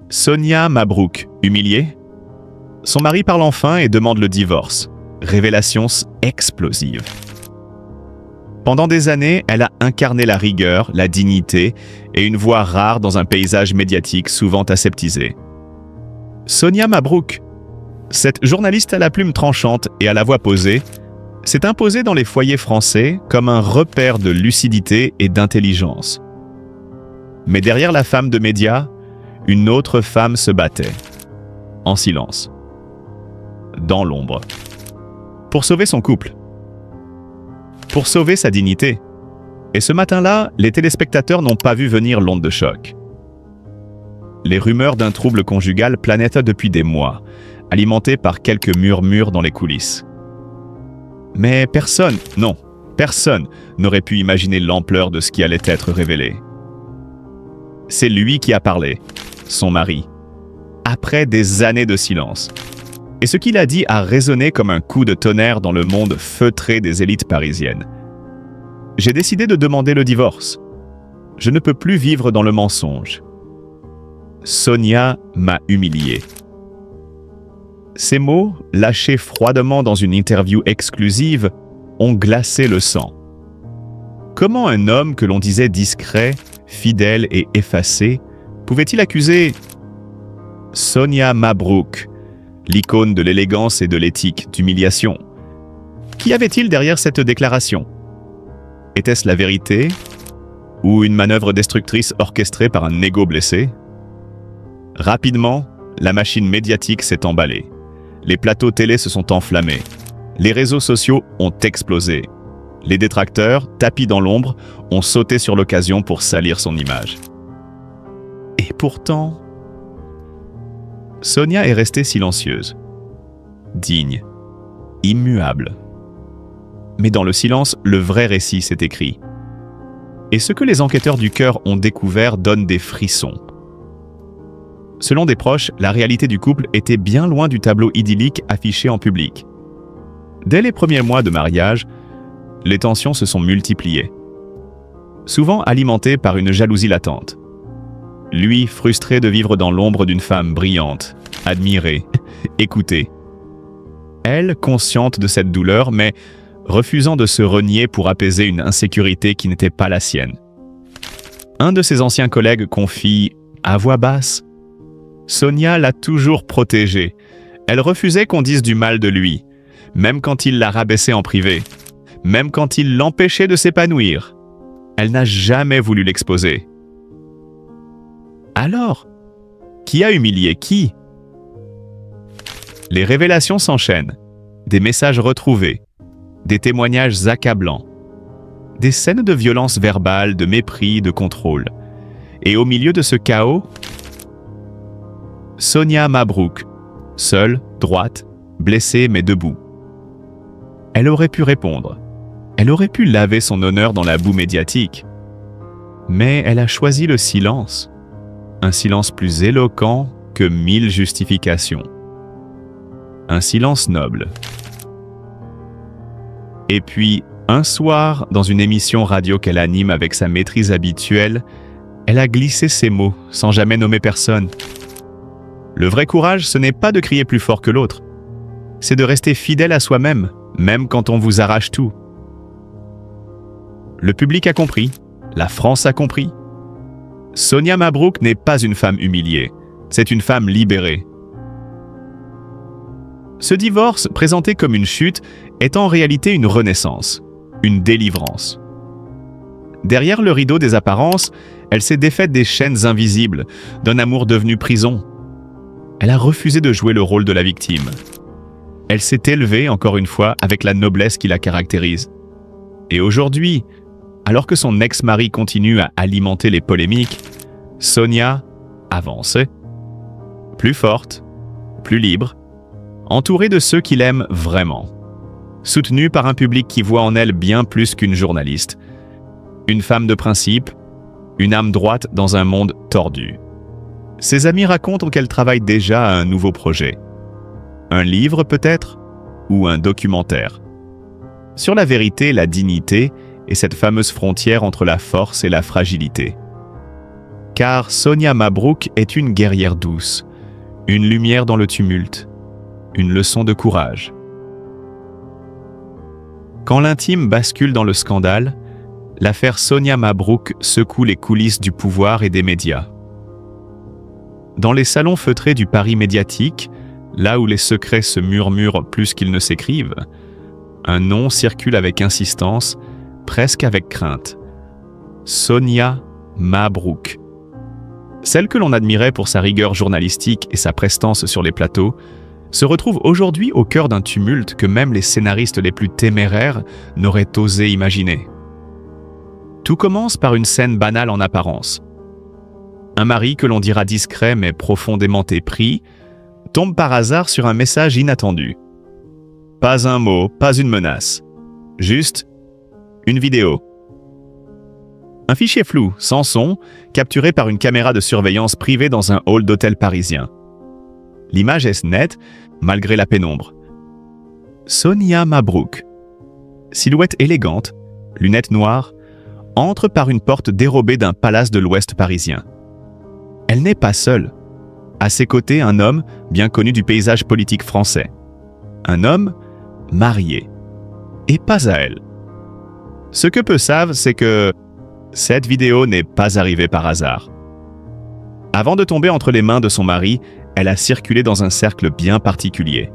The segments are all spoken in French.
Sonia Mabrouk, humiliée. Son mari parle enfin et demande le divorce. Révélation explosive. Pendant des années, elle a incarné la rigueur, la dignité et une voix rare dans un paysage médiatique souvent aseptisé. Sonia Mabrouk, cette journaliste à la plume tranchante et à la voix posée, s'est imposée dans les foyers français comme un repère de lucidité et d'intelligence. Mais derrière la femme de médias, une autre femme se battait, en silence, dans l'ombre, pour sauver son couple, pour sauver sa dignité. Et ce matin-là, les téléspectateurs n'ont pas vu venir l'onde de choc. Les rumeurs d'un trouble conjugal planaient depuis des mois, alimentées par quelques murmures dans les coulisses. Mais personne n'aurait pu imaginer l'ampleur de ce qui allait être révélé. C'est lui qui a parlé, son mari, après des années de silence. Et ce qu'il a dit a résonné comme un coup de tonnerre dans le monde feutré des élites parisiennes. J'ai décidé de demander le divorce. Je ne peux plus vivre dans le mensonge. Sonia m'a humilié. Ces mots, lâchés froidement dans une interview exclusive, ont glacé le sang. Comment un homme que l'on disait discret, fidèle et effacé, pouvait-il accuser Sonia Mabrouk, l'icône de l'élégance et de l'éthique, d'humiliation? Qu'y avait-il derrière cette déclaration? Était-ce la vérité ou une manœuvre destructrice orchestrée par un ego blessé? Rapidement, la machine médiatique s'est emballée. Les plateaux télé se sont enflammés. Les réseaux sociaux ont explosé. Les détracteurs, tapis dans l'ombre, ont sauté sur l'occasion pour salir son image. Et pourtant, Sonia est restée silencieuse, digne, immuable. Mais dans le silence, le vrai récit s'est écrit. Et ce que les enquêteurs du cœur ont découvert donne des frissons. Selon des proches, la réalité du couple était bien loin du tableau idyllique affiché en public. Dès les premiers mois de mariage, les tensions se sont multipliées, souvent alimentées par une jalousie latente. Lui, frustré de vivre dans l'ombre d'une femme brillante, admirée, écoutée. Elle, consciente de cette douleur, mais refusant de se renier pour apaiser une insécurité qui n'était pas la sienne. Un de ses anciens collègues confie, à voix basse, « Sonia l'a toujours protégé. Elle refusait qu'on dise du mal de lui, même quand il la rabaissait en privé, même quand il l'empêchait de s'épanouir. Elle n'a jamais voulu l'exposer. » Alors, qui a humilié qui? Les révélations s'enchaînent, des messages retrouvés, des témoignages accablants, des scènes de violence verbale, de mépris, de contrôle. Et au milieu de ce chaos, Sonia Mabrouk, seule, droite, blessée mais debout. Elle aurait pu répondre. Elle aurait pu laver son honneur dans la boue médiatique. Mais elle a choisi le silence. Un silence plus éloquent que 1000 justifications. Un silence noble. Et puis, un soir, dans une émission radio qu'elle anime avec sa maîtrise habituelle, elle a glissé ces mots sans jamais nommer personne. Le vrai courage, ce n'est pas de crier plus fort que l'autre. C'est de rester fidèle à soi-même, même quand on vous arrache tout. Le public a compris, la France a compris. Sonia Mabrouk n'est pas une femme humiliée, c'est une femme libérée. Ce divorce, présenté comme une chute, est en réalité une renaissance, une délivrance. Derrière le rideau des apparences, elle s'est défaite des chaînes invisibles, d'un amour devenu prison. Elle a refusé de jouer le rôle de la victime. Elle s'est élevée, encore une fois, avec la noblesse qui la caractérise. Et aujourd'hui, alors que son ex-mari continue à alimenter les polémiques, Sonia avance. Plus forte, plus libre, entourée de ceux qui l'aiment vraiment. Soutenue par un public qui voit en elle bien plus qu'une journaliste. Une femme de principe, une âme droite dans un monde tordu. Ses amis racontent qu'elle travaille déjà à un nouveau projet. Un livre peut-être, ou un documentaire. Sur la vérité, la dignité et cette fameuse frontière entre la force et la fragilité. car Sonia Mabrouk est une guerrière douce, une lumière dans le tumulte, une leçon de courage. Quand l'intime bascule dans le scandale, l'affaire Sonia Mabrouk secoue les coulisses du pouvoir et des médias. Dans les salons feutrés du Paris médiatique, là où les secrets se murmurent plus qu'ils ne s'écrivent, un nom circule avec insistance, presque avec crainte. Sonia Mabrouk. Celle que l'on admirait pour sa rigueur journalistique et sa prestance sur les plateaux, se retrouve aujourd'hui au cœur d'un tumulte que même les scénaristes les plus téméraires n'auraient osé imaginer. Tout commence par une scène banale en apparence. Un mari que l'on dira discret mais profondément épris, tombe par hasard sur un message inattendu. Pas un mot, pas une menace. Juste une vidéo. Un fichier flou, sans son, capturé par une caméra de surveillance privée dans un hall d'hôtel parisien. L'image est nette, malgré la pénombre. Sonia Mabrouk, silhouette élégante, lunettes noires, entre par une porte dérobée d'un palace de l'ouest parisien. Elle n'est pas seule. À ses côtés, un homme bien connu du paysage politique français. Un homme marié. Et pas à elle. Ce que peu savent, c'est que cette vidéo n'est pas arrivée par hasard. Avant de tomber entre les mains de son mari, elle a circulé dans un cercle bien particulier.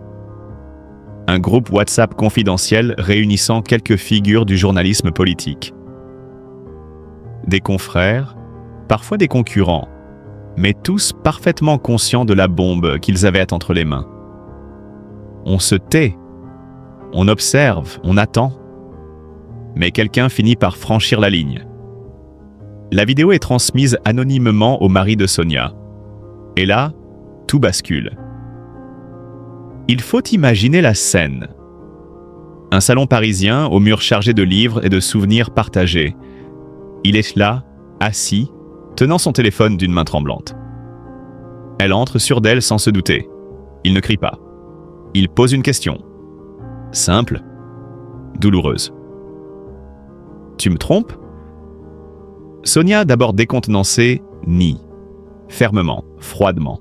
Un groupe WhatsApp confidentiel réunissant quelques figures du journalisme politique. Des confrères, parfois des concurrents, mais tous parfaitement conscients de la bombe qu'ils avaient entre les mains. On se tait, on observe, on attend. Mais quelqu'un finit par franchir la ligne. La vidéo est transmise anonymement au mari de Sonia. Et là, tout bascule. Il faut imaginer la scène. Un salon parisien aux murs chargés de livres et de souvenirs partagés. Il est là, assis, tenant son téléphone d'une main tremblante. Elle entre sûre d'elle sans se douter. Il ne crie pas. Il pose une question. Simple, douloureuse. Tu me trompes ? Sonia, d'abord décontenancée, nie. Fermement, froidement.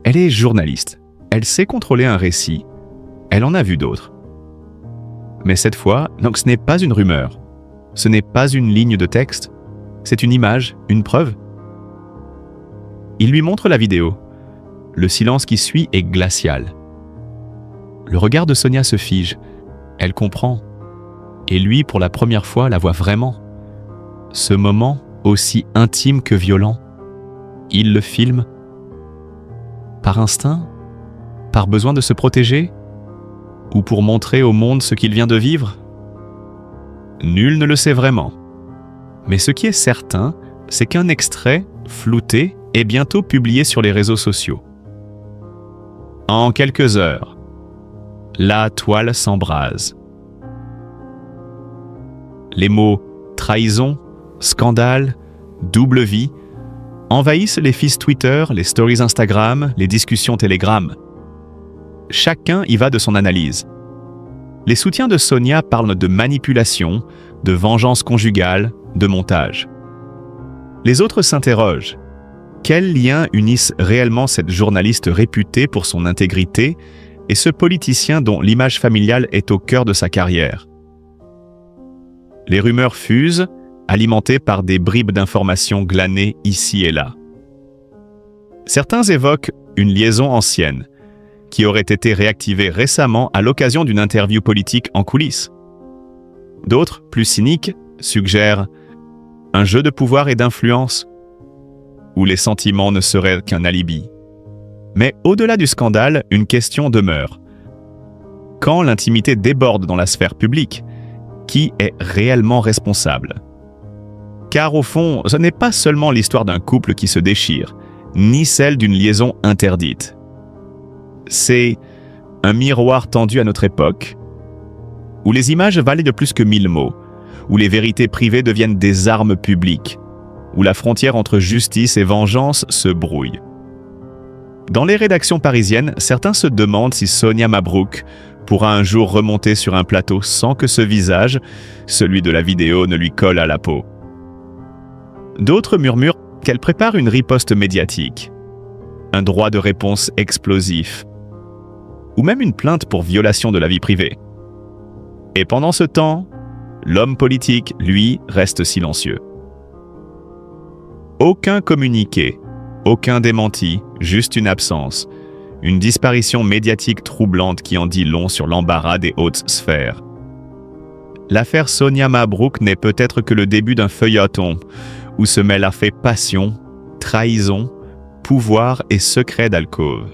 Elle est journaliste. Elle sait contrôler un récit. Elle en a vu d'autres. Mais cette fois, donc ce n'est pas une rumeur. Ce n'est pas une ligne de texte. C'est une image, une preuve. Il lui montre la vidéo. Le silence qui suit est glacial. Le regard de Sonia se fige. Elle comprend. Et lui, pour la première fois, la voit vraiment. Ce moment, aussi intime que violent, il le filme. Par instinct ? Par besoin de se protéger ? Ou pour montrer au monde ce qu'il vient de vivre ? Nul ne le sait vraiment. Mais ce qui est certain, c'est qu'un extrait, flouté, est bientôt publié sur les réseaux sociaux. En quelques heures, la toile s'embrase. Les mots « trahison »,« scandale »,« double vie » envahissent les feeds Twitter, les stories Instagram, les discussions Telegram. Chacun y va de son analyse. Les soutiens de Sonia parlent de manipulation, de vengeance conjugale, de montage. Les autres s'interrogent. Quels liens unissent réellement cette journaliste réputée pour son intégrité et ce politicien dont l'image familiale est au cœur de sa carrière ? Les rumeurs fusent, alimentées par des bribes d'informations glanées ici et là. Certains évoquent une liaison ancienne, qui aurait été réactivée récemment à l'occasion d'une interview politique en coulisses. D'autres, plus cyniques, suggèrent un jeu de pouvoir et d'influence, où les sentiments ne seraient qu'un alibi. Mais au-delà du scandale, une question demeure. Quand l'intimité déborde dans la sphère publique, qui est réellement responsable ? Car au fond, ce n'est pas seulement l'histoire d'un couple qui se déchire, ni celle d'une liaison interdite. C'est un miroir tendu à notre époque, où les images valent de plus que 1000 mots, où les vérités privées deviennent des armes publiques, où la frontière entre justice et vengeance se brouille. Dans les rédactions parisiennes, certains se demandent si Sonia Mabrouk pourra un jour remonter sur un plateau sans que ce visage, celui de la vidéo, ne lui colle à la peau. D'autres murmurent qu'elle prépare une riposte médiatique, un droit de réponse explosif, ou même une plainte pour violation de la vie privée. Et pendant ce temps, l'homme politique, lui, reste silencieux. Aucun communiqué, aucun démenti, juste une absence, une disparition médiatique troublante qui en dit long sur l'embarras des hautes sphères. L'affaire Sonia Mabrouk n'est peut-être que le début d'un feuilleton où se mêlent à fait passion, trahison, pouvoir et secret d'alcôve.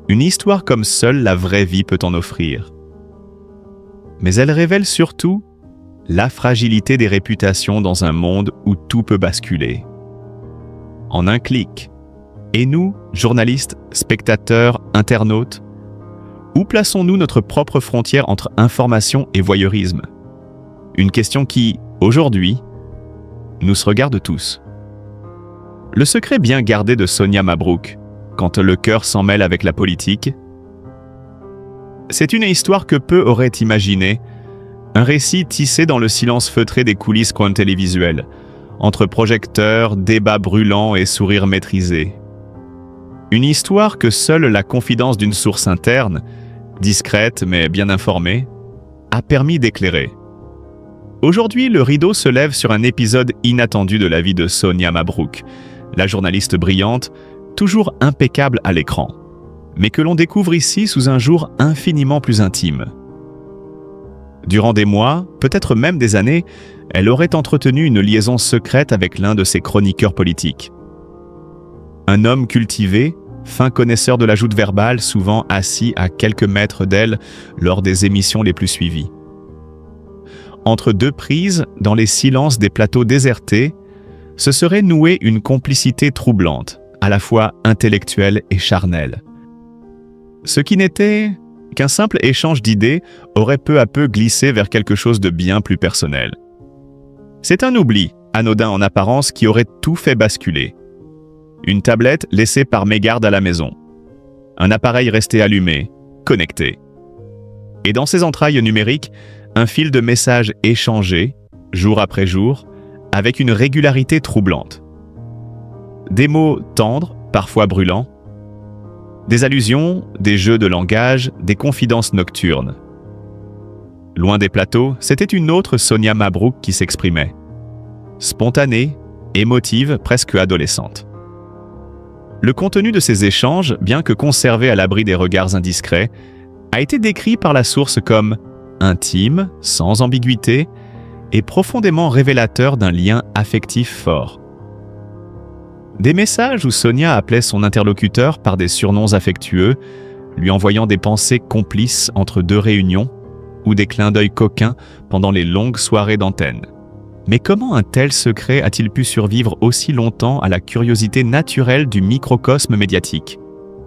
Une histoire comme seule la vraie vie peut en offrir. Mais elle révèle surtout la fragilité des réputations dans un monde où tout peut basculer. En un clic. Et nous, journalistes, spectateurs, internautes, où plaçons-nous notre propre frontière entre information et voyeurisme? Une question qui, aujourd'hui, nous se regarde tous. Le secret bien gardé de Sonia Mabrouk, quand le cœur s'en mêle avec la politique, c'est une histoire que peu auraient imaginée, un récit tissé dans le silence feutré des coulisses coin télévisuels, entre projecteurs, débats brûlants et sourires maîtrisés. Une histoire que seule la confidence d'une source interne, discrète mais bien informée, a permis d'éclairer. Aujourd'hui, le rideau se lève sur un épisode inattendu de la vie de Sonia Mabrouk, la journaliste brillante, toujours impeccable à l'écran, mais que l'on découvre ici sous un jour infiniment plus intime. Durant des mois, peut-être même des années, elle aurait entretenu une liaison secrète avec l'un de ses chroniqueurs politiques. Un homme cultivé, fin connaisseur de la joute verbale, souvent assis à quelques mètres d'elle lors des émissions les plus suivies. Entre deux prises, dans les silences des plateaux désertés, se serait nouée une complicité troublante, à la fois intellectuelle et charnelle. Ce qui n'était qu'un simple échange d'idées aurait peu à peu glissé vers quelque chose de bien plus personnel. C'est un oubli, anodin en apparence, qui aurait tout fait basculer. Une tablette laissée par mégarde à la maison. Un appareil resté allumé, connecté. Et dans ses entrailles numériques, un fil de messages échangés, jour après jour, avec une régularité troublante. Des mots tendres, parfois brûlants, des allusions, des jeux de langage, des confidences nocturnes. Loin des plateaux, c'était une autre Sonia Mabrouk qui s'exprimait. Spontanée, émotive, presque adolescente. Le contenu de ces échanges, bien que conservé à l'abri des regards indiscrets, a été décrit par la source comme intime, sans ambiguïté, et profondément révélateur d'un lien affectif fort. Des messages où Sonia appelait son interlocuteur par des surnoms affectueux, lui envoyant des pensées complices entre deux réunions, ou des clins d'œil coquins pendant les longues soirées d'antenne. Mais comment un tel secret a-t-il pu survivre aussi longtemps à la curiosité naturelle du microcosme médiatique?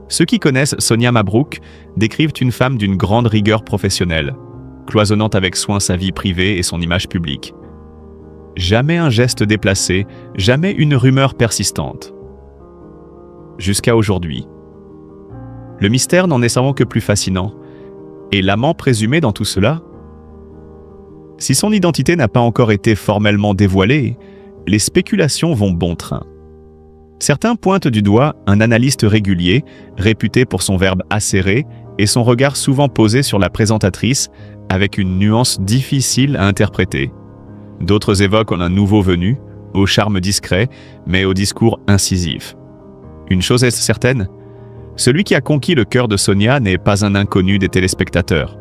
Ceux qui connaissent Sonia Mabrouk décrivent une femme d'une grande rigueur professionnelle, cloisonnant avec soin sa vie privée et son image publique. Jamais un geste déplacé, jamais une rumeur persistante. Jusqu'à aujourd'hui. Le mystère n'en est savant que plus fascinant. Et l'amant présumé dans tout cela? Si son identité n'a pas encore été formellement dévoilée, les spéculations vont bon train. Certains pointent du doigt un analyste régulier, réputé pour son verbe acéré et son regard souvent posé sur la présentatrice, avec une nuance difficile à interpréter. D'autres évoquent un nouveau venu, au charme discret, mais au discours incisif. Une chose est certaine, celui qui a conquis le cœur de Sonia n'est pas un inconnu des téléspectateurs.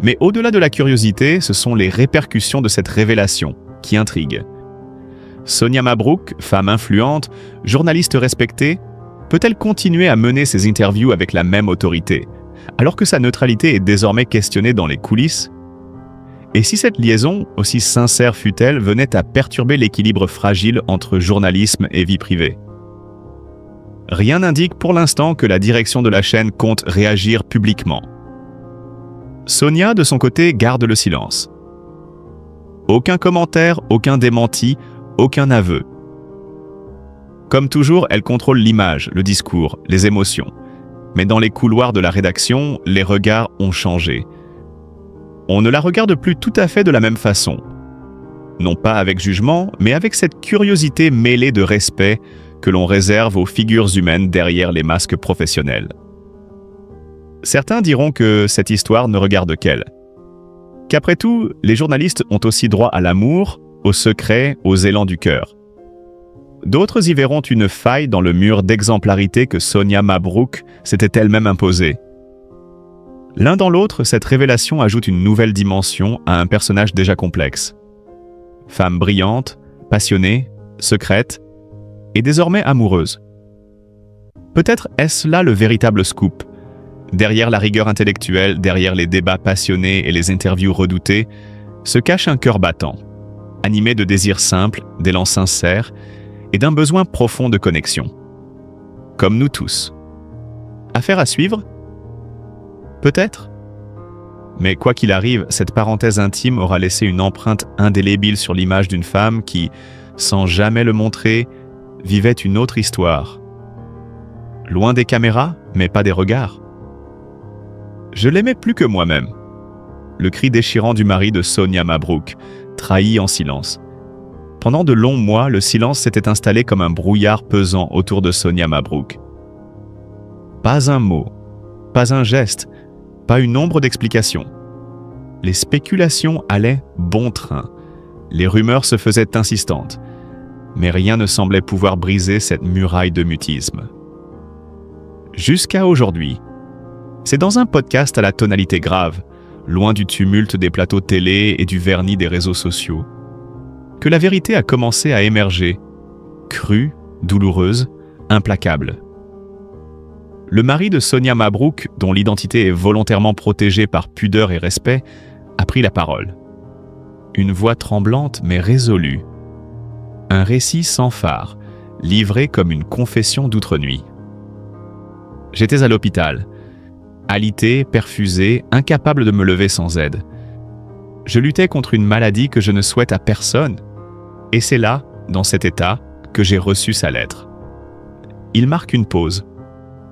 Mais au-delà de la curiosité, ce sont les répercussions de cette révélation qui intriguent. Sonia Mabrouk, femme influente, journaliste respectée, peut-elle continuer à mener ses interviews avec la même autorité, alors que sa neutralité est désormais questionnée dans les coulisses? Et si cette liaison, aussi sincère fût-elle, venait à perturber l'équilibre fragile entre journalisme et vie privée? Rien n'indique pour l'instant que la direction de la chaîne compte réagir publiquement. Sonia, de son côté, garde le silence. Aucun commentaire, aucun démenti, aucun aveu. Comme toujours, elle contrôle l'image, le discours, les émotions. Mais dans les couloirs de la rédaction, les regards ont changé. On ne la regarde plus tout à fait de la même façon. non pas avec jugement, mais avec cette curiosité mêlée de respect que l'on réserve aux figures humaines derrière les masques professionnels. Certains diront que cette histoire ne regarde qu'elle. Qu'après tout, les journalistes ont aussi droit à l'amour, au secret, aux élans du cœur. D'autres y verront une faille dans le mur d'exemplarité que Sonia Mabrouk s'était elle-même imposée. L'un dans l'autre, cette révélation ajoute une nouvelle dimension à un personnage déjà complexe. Femme brillante, passionnée, secrète, et désormais amoureuse. Peut-être est-ce là le véritable scoop. Derrière la rigueur intellectuelle, derrière les débats passionnés et les interviews redoutées, se cache un cœur battant, animé de désirs simples, d'élan sincères et d'un besoin profond de connexion. Comme nous tous. Affaire à suivre ? Peut-être. Mais quoi qu'il arrive, cette parenthèse intime aura laissé une empreinte indélébile sur l'image d'une femme qui, sans jamais le montrer, vivait une autre histoire. Loin des caméras, mais pas des regards. Je l'aimais plus que moi-même. Le cri déchirant du mari de Sonia Mabrouk, trahi en silence. Pendant de longs mois, le silence s'était installé comme un brouillard pesant autour de Sonia Mabrouk. Pas un mot, pas un geste, pas une ombre d'explication. Les spéculations allaient bon train. Les rumeurs se faisaient insistantes. Mais rien ne semblait pouvoir briser cette muraille de mutisme. Jusqu'à aujourd'hui. C'est dans un podcast à la tonalité grave, loin du tumulte des plateaux télé et du vernis des réseaux sociaux, que la vérité a commencé à émerger, crue, douloureuse, implacable. Le mari de Sonia Mabrouk, dont l'identité est volontairement protégée par pudeur et respect, a pris la parole. Une voix tremblante mais résolue. Un récit sans phare, livré comme une confession d'outre-nuit. J'étais à l'hôpital, alité, perfusé, incapable de me lever sans aide. Je luttais contre une maladie que je ne souhaite à personne, et c'est là, dans cet état, que j'ai reçu sa lettre. Il marque une pause.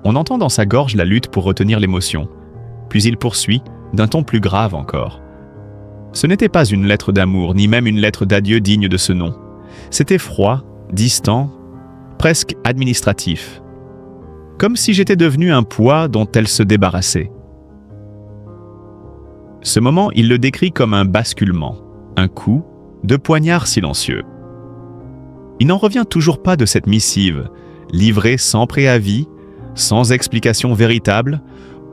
On entend dans sa gorge la lutte pour retenir l'émotion, puis il poursuit, d'un ton plus grave encore. Ce n'était pas une lettre d'amour, ni même une lettre d'adieu digne de ce nom. C'était froid, distant, presque administratif. Comme si j'étais devenu un poids dont elle se débarrassait. Ce moment, il le décrit comme un basculement, un coup de poignard silencieux. Il n'en revient toujours pas de cette missive, livrée sans préavis, sans explication véritable,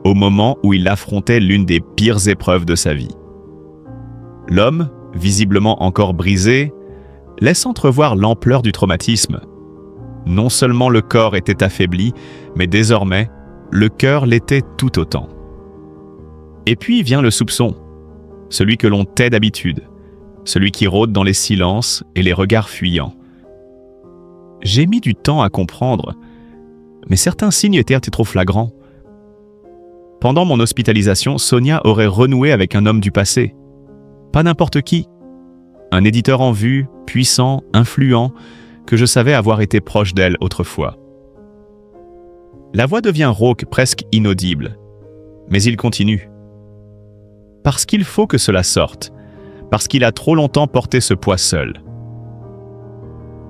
au moment où il affrontait l'une des pires épreuves de sa vie. L'homme, visiblement encore brisé, laisse entrevoir l'ampleur du traumatisme. Non seulement le corps était affaibli, mais désormais, le cœur l'était tout autant. Et puis vient le soupçon, celui que l'on tait d'habitude, celui qui rôde dans les silences et les regards fuyants. J'ai mis du temps à comprendre, mais certains signes étaient trop flagrants. Pendant mon hospitalisation, Sonia aurait renoué avec un homme du passé. Pas n'importe qui. Un éditeur en vue, puissant, influent, que je savais avoir été proche d'elle autrefois. La voix devient rauque, presque inaudible. Mais il continue. Parce qu'il faut que cela sorte. Parce qu'il a trop longtemps porté ce poids seul.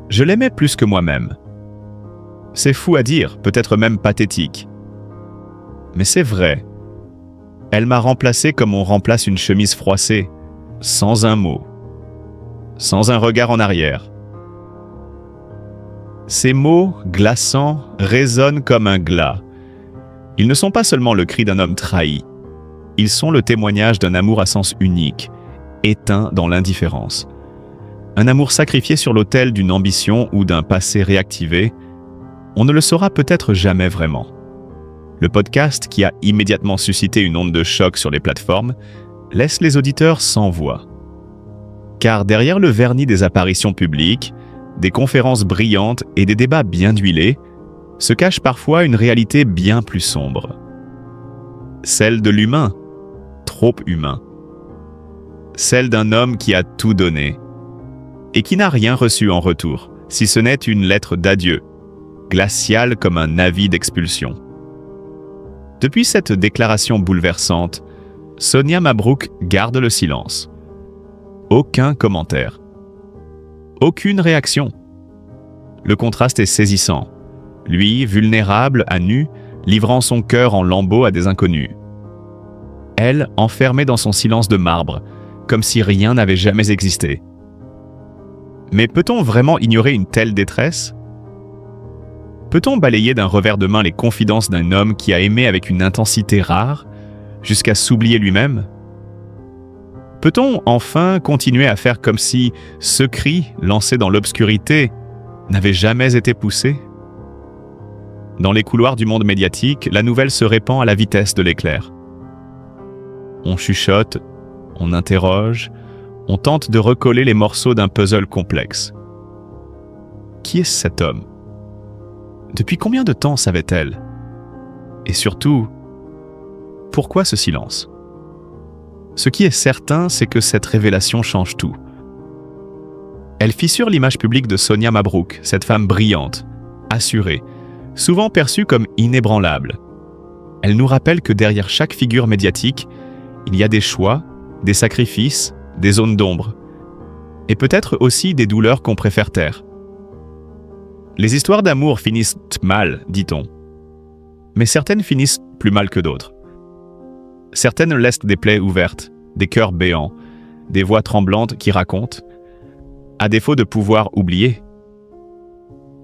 Je l'aimais plus que moi-même. C'est fou à dire, peut-être même pathétique. Mais c'est vrai. Elle m'a remplacé comme on remplace une chemise froissée, sans un mot, sans un regard en arrière. Ces mots, glaçants, résonnent comme un glas. Ils ne sont pas seulement le cri d'un homme trahi. Ils sont le témoignage d'un amour à sens unique, éteint dans l'indifférence. Un amour sacrifié sur l'autel d'une ambition ou d'un passé réactivé. On ne le saura peut-être jamais vraiment. Le podcast, qui a immédiatement suscité une onde de choc sur les plateformes, laisse les auditeurs sans voix. Car derrière le vernis des apparitions publiques, des conférences brillantes et des débats bien huilés, se cache parfois une réalité bien plus sombre. Celle de l'humain, trop humain. Celle d'un homme qui a tout donné et qui n'a rien reçu en retour, si ce n'est une lettre d'adieu, glaciale comme un avis d'expulsion. Depuis cette déclaration bouleversante, Sonia Mabrouk garde le silence. Aucun commentaire. Aucune réaction. Le contraste est saisissant. Lui, vulnérable, à nu, livrant son cœur en lambeaux à des inconnus. Elle, enfermée dans son silence de marbre, comme si rien n'avait jamais existé. Mais peut-on vraiment ignorer une telle détresse? Peut-on balayer d'un revers de main les confidences d'un homme qui a aimé avec une intensité rare, jusqu'à s'oublier lui-même? Peut-on enfin continuer à faire comme si ce cri, lancé dans l'obscurité, n'avait jamais été poussé? Dans les couloirs du monde médiatique, la nouvelle se répand à la vitesse de l'éclair. On chuchote, on interroge, on tente de recoller les morceaux d'un puzzle complexe. Qui est cet homme? Depuis combien de temps savait-elle? Et surtout, pourquoi ce silence? Ce qui est certain, c'est que cette révélation change tout. Elle fissure l'image publique de Sonia Mabrouk, cette femme brillante, assurée, souvent perçue comme inébranlable. Elle nous rappelle que derrière chaque figure médiatique, il y a des choix, des sacrifices, des zones d'ombre, et peut-être aussi des douleurs qu'on préfère taire. Les histoires d'amour finissent mal, dit-on. Mais certaines finissent plus mal que d'autres. Certaines laissent des plaies ouvertes, des cœurs béants, des voix tremblantes qui racontent, à défaut de pouvoir oublier.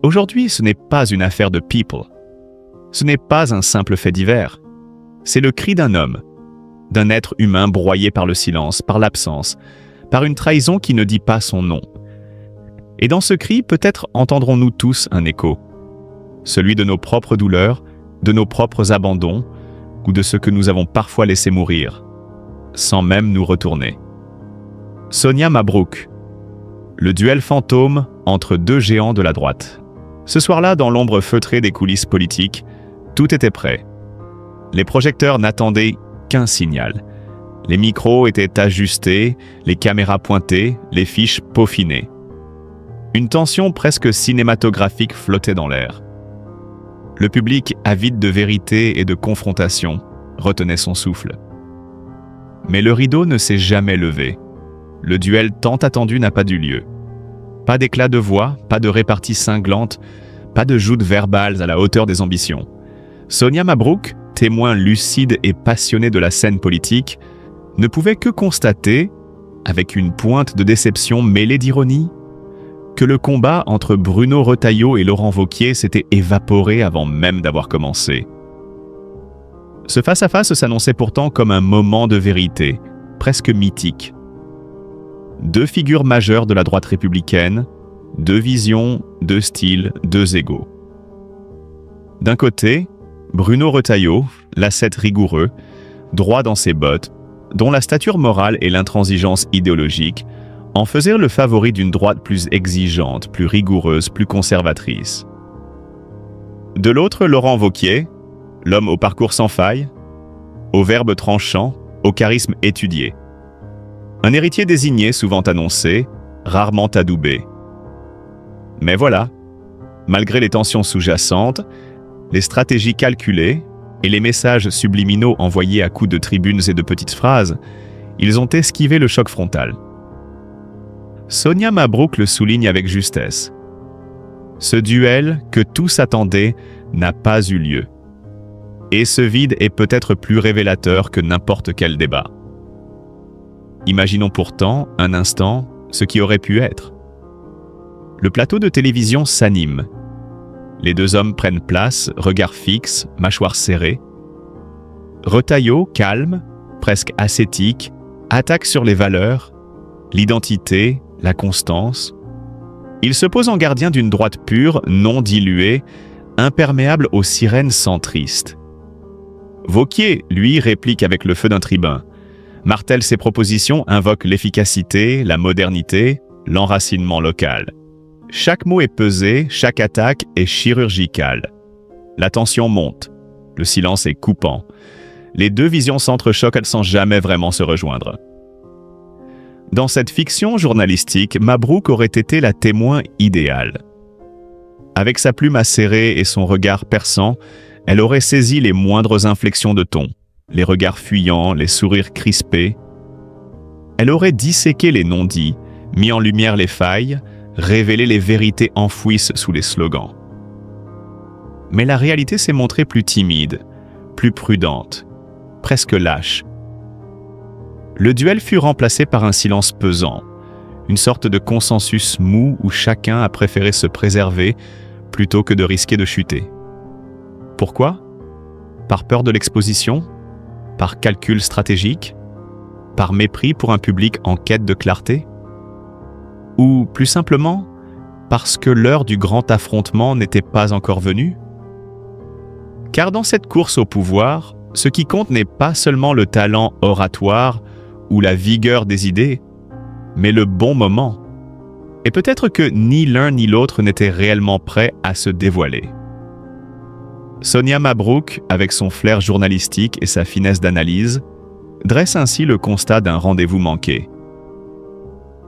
Aujourd'hui, ce n'est pas une affaire de people. Ce n'est pas un simple fait divers. C'est le cri d'un homme, d'un être humain broyé par le silence, par l'absence, par une trahison qui ne dit pas son nom. Et dans ce cri, peut-être entendrons-nous tous un écho, celui de nos propres douleurs, de nos propres abandons, ou de ce que nous avons parfois laissé mourir, sans même nous retourner. Sonia Mabrouk, le duel fantôme entre deux géants de la droite. Ce soir-là, dans l'ombre feutrée des coulisses politiques, tout était prêt. Les projecteurs n'attendaient qu'un signal. Les micros étaient ajustés, les caméras pointées, les fiches peaufinées. Une tension presque cinématographique flottait dans l'air. Le public, avide de vérité et de confrontation, retenait son souffle. Mais le rideau ne s'est jamais levé. Le duel tant attendu n'a pas eu lieu. Pas d'éclat de voix, pas de répartie cinglante, pas de joutes verbales à la hauteur des ambitions. Sonia Mabrouk, témoin lucide et passionné de la scène politique, ne pouvait que constater, avec une pointe de déception mêlée d'ironie, que le combat entre Bruno Retailleau et Laurent Wauquiez s'était évaporé avant même d'avoir commencé. Ce face-à-face s'annonçait pourtant comme un moment de vérité, presque mythique. Deux figures majeures de la droite républicaine, deux visions, deux styles, deux égos. D'un côté, Bruno Retailleau, l'ascète rigoureux, droit dans ses bottes, dont la stature morale et l'intransigeance idéologique en faisaient le favori d'une droite plus exigeante, plus rigoureuse, plus conservatrice. De l'autre, Laurent Wauquiez, l'homme au parcours sans faille, au verbe tranchant, au charisme étudié. Un héritier désigné, souvent annoncé, rarement adoubé. Mais voilà, malgré les tensions sous-jacentes, les stratégies calculées et les messages subliminaux envoyés à coups de tribunes et de petites phrases, ils ont esquivé le choc frontal. Sonia Mabrouk le souligne avec justesse. Ce duel que tous attendaient n'a pas eu lieu. Et ce vide est peut-être plus révélateur que n'importe quel débat. Imaginons pourtant, un instant, ce qui aurait pu être. Le plateau de télévision s'anime. Les deux hommes prennent place, regard fixe, mâchoire serrée. Retailleau, calme, presque ascétique, attaque sur les valeurs, l'identité, la constance. Il se pose en gardien d'une droite pure, non diluée, imperméable aux sirènes centristes. Wauquiez, lui, réplique avec le feu d'un tribun. Martèle ses propositions, invoque l'efficacité, la modernité, l'enracinement local. Chaque mot est pesé, chaque attaque est chirurgicale. La tension monte, le silence est coupant. Les deux visions s'entrechoquent sans jamais vraiment se rejoindre. Dans cette fiction journalistique, Mabrouk aurait été la témoin idéale. Avec sa plume acérée et son regard perçant, elle aurait saisi les moindres inflexions de ton, les regards fuyants, les sourires crispés. Elle aurait disséqué les non-dits, mis en lumière les failles, révéler les vérités enfouies sous les slogans. Mais la réalité s'est montrée plus timide, plus prudente, presque lâche. Le duel fut remplacé par un silence pesant, une sorte de consensus mou où chacun a préféré se préserver plutôt que de risquer de chuter. Pourquoi? Par peur de l'exposition? Par calcul stratégique? Par mépris pour un public en quête de clarté? Ou, plus simplement, parce que l'heure du grand affrontement n'était pas encore venue? Car dans cette course au pouvoir, ce qui compte n'est pas seulement le talent oratoire ou la vigueur des idées, mais le bon moment. Et peut-être que ni l'un ni l'autre n'était réellement prêt à se dévoiler. Sonia Mabrouk, avec son flair journalistique et sa finesse d'analyse, dresse ainsi le constat d'un rendez-vous manqué.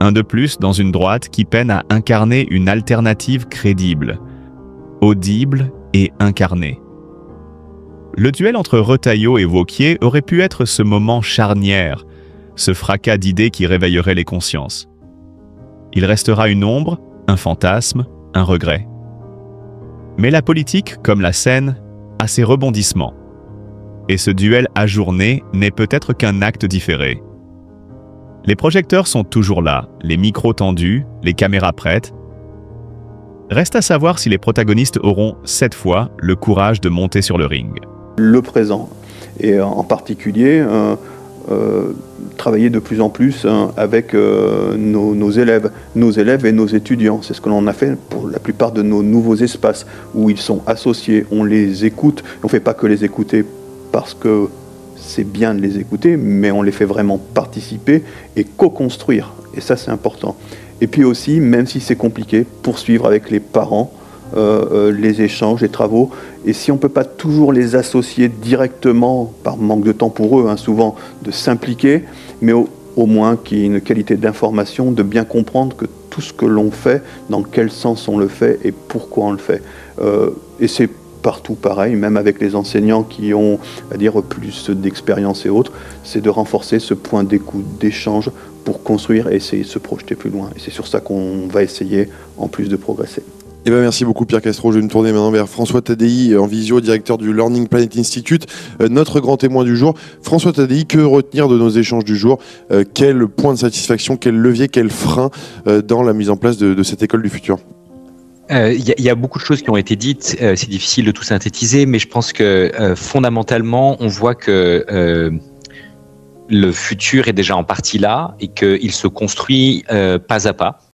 Un de plus dans une droite qui peine à incarner une alternative crédible, audible et incarnée. Le duel entre Retailleau et Wauquiez aurait pu être ce moment charnière, ce fracas d'idées qui réveillerait les consciences. Il restera une ombre, un fantasme, un regret. Mais la politique, comme la scène, a ses rebondissements. Et ce duel ajourné n'est peut-être qu'un acte différé. Les projecteurs sont toujours là, les micros tendus, les caméras prêtes. Reste à savoir si les protagonistes auront, cette fois, le courage de monter sur le ring. Le présent, et en particulier travailler de plus en plus avec nos élèves et nos étudiants. C'est ce que l'on a fait pour la plupart de nos nouveaux espaces où ils sont associés, on les écoute. On ne fait pas que les écouter parce que c'est bien de les écouter, mais on les fait vraiment participer et co-construire. Et ça, c'est important. Et puis aussi, même si c'est compliqué, poursuivre avec les parents les échanges, les travaux. Et si on ne peut pas toujours les associer directement, par manque de temps pour eux, souvent, de s'impliquer, mais au moins qu'il y ait une qualité d'information, de bien comprendre que tout ce que l'on fait, dans quel sens on le fait et pourquoi on le fait. Et c'est partout pareil, même avec les enseignants qui ont, à dire, plus d'expérience et autres, c'est de renforcer ce point d'écoute, d'échange pour construire et essayer de se projeter plus loin. Et c'est sur ça qu'on va essayer, en plus de progresser. Eh ben merci beaucoup Pierre Castro. Je vais me tourner maintenant vers François Tadei en visio, directeur du Learning Planet Institute, notre grand témoin du jour. François Tadei, que retenir de nos échanges du jour? Quel point de satisfaction, quel levier, quel frein dans la mise en place de cette école du futur? Y a beaucoup de choses qui ont été dites, c'est difficile de tout synthétiser, mais je pense que fondamentalement, on voit que le futur est déjà en partie là et qu'il se construit pas à pas.